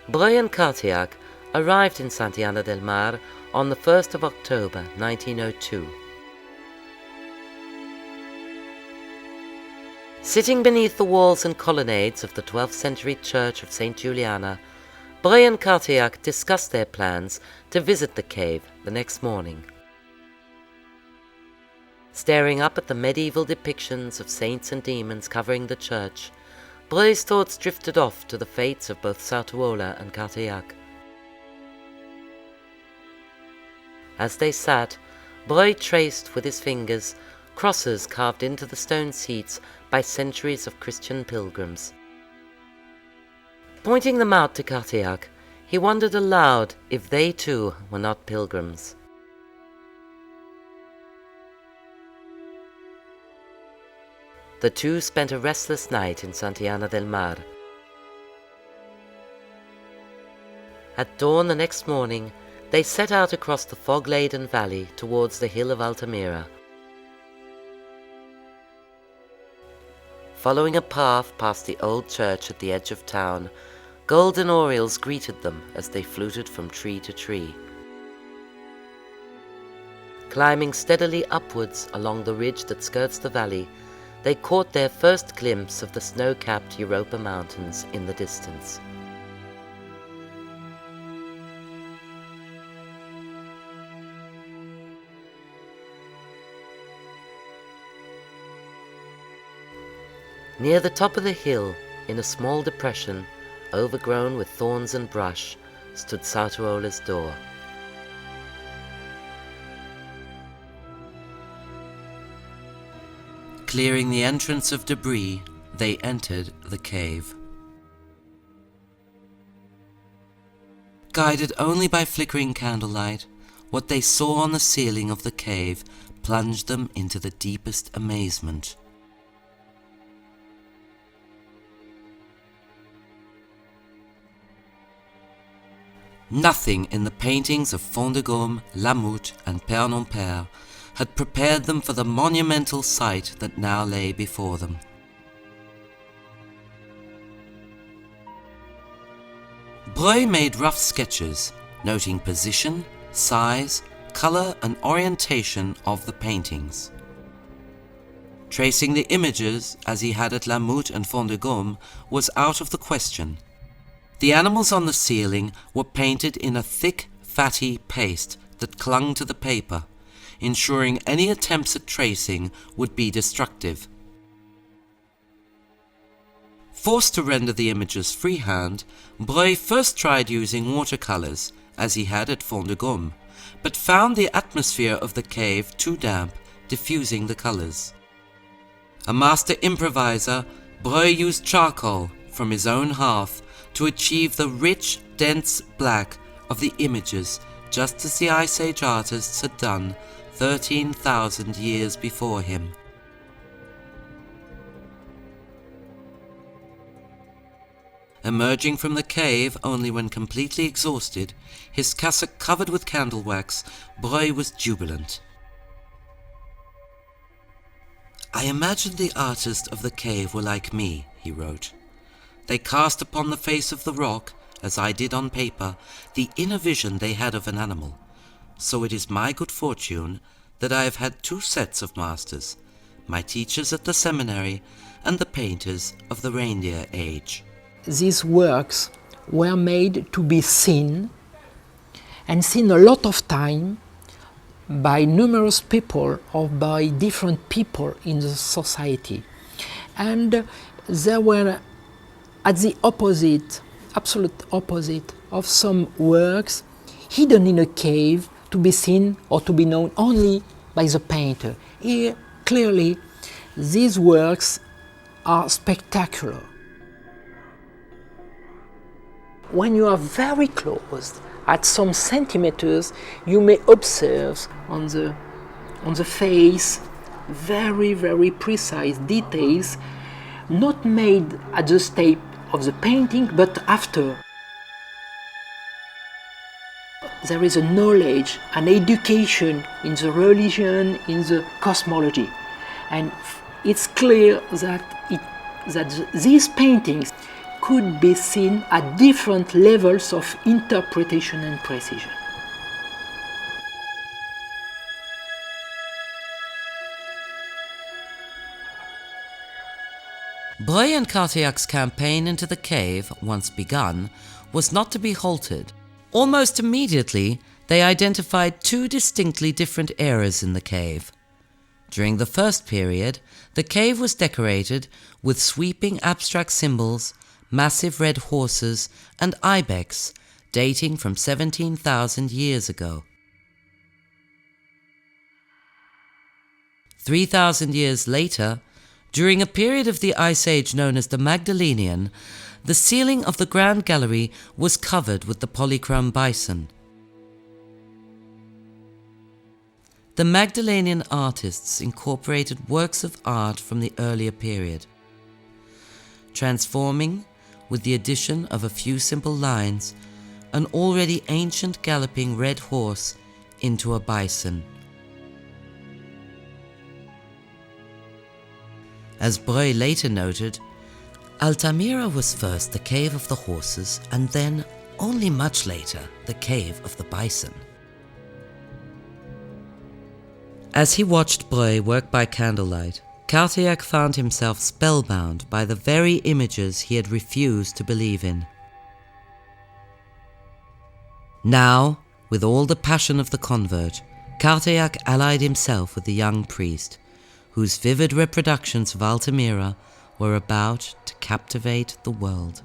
Breuil and Cartiac arrived in Santillana del Mar on the 1st of October 1902. Sitting beneath the walls and colonnades of the 12th century church of St. Juliana, Breuil and Cartiac discussed their plans to visit the cave the next morning. Staring up at the medieval depictions of saints and demons covering the church, Breuil's thoughts drifted off to the fates of both Sartuola and Cartiac. As they sat, Breuil traced with his fingers crosses carved into the stone seats by centuries of Christian pilgrims. Pointing them out to Cartiac, he wondered aloud if they too were not pilgrims. The two spent a restless night in Santillana del Mar. At dawn the next morning, they set out across the fog-laden valley towards the hill of Altamira. Following a path past the old church at the edge of town, golden orioles greeted them as they fluted from tree to tree. Climbing steadily upwards along the ridge that skirts the valley, they caught their first glimpse of the snow-capped Europa Mountains in the distance. Near the top of the hill, in a small depression, overgrown with thorns and brush, stood Sartuola's door. Clearing the entrance of debris, they entered the cave. Guided only by flickering candlelight, what they saw on the ceiling of the cave plunged them into the deepest amazement. Nothing in the paintings of Fondegaume, Lamoutte, and Père Non-Père had prepared them for the monumental sight that now lay before them. Breuil made rough sketches, noting position, size, color, and orientation of the paintings. Tracing the images, as he had at Lamoutte and Fondegaume, was out of the question. The animals on the ceiling were painted in a thick, fatty paste that clung to the paper, ensuring any attempts at tracing would be destructive. Forced to render the images freehand, Breuil first tried using watercolors, as he had at Fondegaume, but found the atmosphere of the cave too damp, diffusing the colors. A master improviser, Breuil used charcoal from his own hearth to achieve the rich, dense black of the images, just as the Ice Age artists had done 13,000 years before him. Emerging from the cave only when completely exhausted, his cassock covered with candle wax, Breuil was jubilant. "I imagined the artists of the cave were like me," he wrote. "They cast upon the face of the rock, as I did on paper, the inner vision they had of an animal. So it is my good fortune that I have had two sets of masters, my teachers at the seminary and the painters of the reindeer age." These works were made to be seen, and seen a lot of time, by numerous people or by different people in the society. And there were at the opposite, absolute opposite of some works hidden in a cave to be seen or to be known only by the painter. Here, clearly, these works are spectacular. When you are very close, at some centimeters, you may observe on the face very, very precise details, not made at the stage of the painting, but after. There is a knowledge, an education in the religion, in the cosmology. And it's clear that these paintings could be seen at different levels of interpretation and precision. Breuil and Cartillac's campaign into the cave, once begun, was not to be halted. Almost immediately, they identified two distinctly different eras in the cave. During the first period, the cave was decorated with sweeping abstract symbols, massive red horses, and ibex, dating from 17,000 years ago. 3,000 years later, during a period of the Ice Age known as the Magdalenian, the ceiling of the Grand Gallery was covered with the polychrome bison. The Magdalenian artists incorporated works of art from the earlier period, transforming, with the addition of a few simple lines, an already ancient galloping red horse into a bison. As Breuil later noted, Altamira was first the cave of the horses and then, only much later, the cave of the bison. As he watched Breuil work by candlelight, Cartillac found himself spellbound by the very images he had refused to believe in. Now, with all the passion of the convert, Cartillac allied himself with the young priest, whose vivid reproductions of Altamira were about to captivate the world.